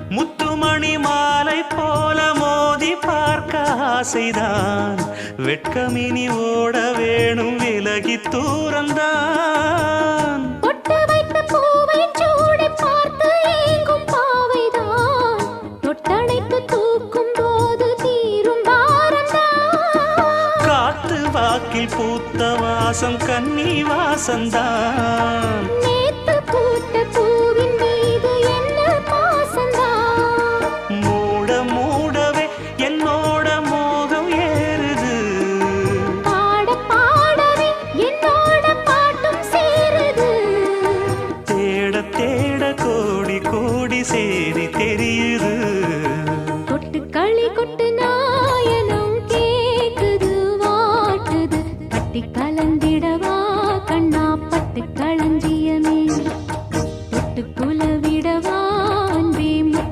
முத்துமணி மாலை போல மோதி பார்க்க ஆசைதான். வெட்கமினி ஓட வேணும் விலகி தூரந்தான். பொட்டு வைத்த பூவை சூடி பார்த்து ஏங்கும் பாவைதான். தொட்டணைத்து தூக்கும் போது தீரும் பாரந்தான். காத்து வாக்கில் பூத்த வாசம் கன்னி வாசந்தான். நேத்து பூத்த பூவின் மீது என்ன பாசந்தான். மூட மூடவே என்னோட மோகம் ஏறுது. பாட பாடவே என்னோட பாட்டும் சேருது. தேட தேட கோடி கோடி சேரி தெரியுது.